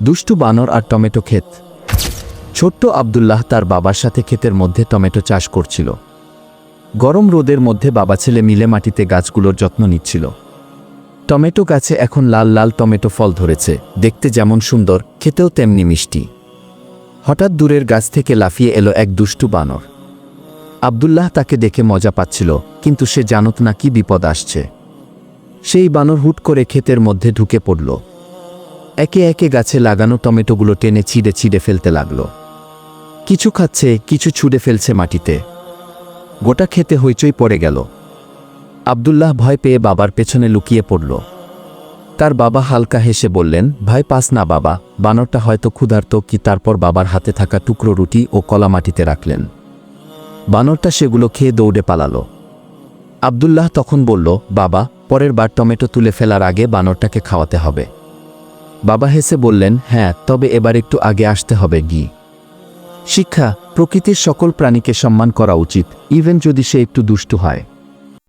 দুষ্টু বানর আর টমেটো ক্ষেত। ছোট্ট আব্দুল্লাহ তার বাবার সাথে ক্ষেতের মধ্যে টমেটো চাষ করছিল। গরম রোদের মধ্যে বাবা ছেলে মিলে মাটিতে গাছগুলোর যত্ন নিচ্ছিল। টমেটো গাছে এখন লাল লাল টমেটো ফল ধরেছে, দেখতে যেমন সুন্দর, খেতেও তেমনি মিষ্টি। হঠাৎ দূরের গাছ থেকে লাফিয়ে এলো এক দুষ্টু বানর। আব্দুল্লাহ তাকে দেখে মজা পাচ্ছিল, কিন্তু সে জানত না কি বিপদ আসছে। সেই বানর হুট করে ক্ষেতের মধ্যে ঢুকে পড়ল। একে একে গাছে লাগানো টমেটোগুলো টেনে ছিঁড়ে ছিঁড়ে ফেলতে লাগল। কিছু খাচ্ছে, কিছু ছুঁড়ে ফেলছে মাটিতে। গোটা খেতে হইচই পড়ে গেল। আব্দুল্লাহ ভয় পেয়ে বাবার পেছনে লুকিয়ে পড়ল। তার বাবা হালকা হেসে বললেন, ভয় পাস না বাবা, বানরটা হয়তো ক্ষুধার্ত কি। তারপর বাবার হাতে থাকা টুকরো রুটি ও কলা মাটিতে রাখলেন। বানরটা সেগুলো খেয়ে দৌড়ে পালালো। আব্দুল্লাহ তখন বলল, বাবা, পরের বার টমেটো তুলে ফেলার আগে বানরটাকে খাওয়াতে হবে। বাবা হেসে বললেন, হ্যাঁ, তবে এবার একটু আগে আসতে হবে। শিক্ষা: প্রকৃতির সকল প্রাণীকে সম্মান করা উচিত, ইভেন যদি সে একটু দুষ্টু হয়।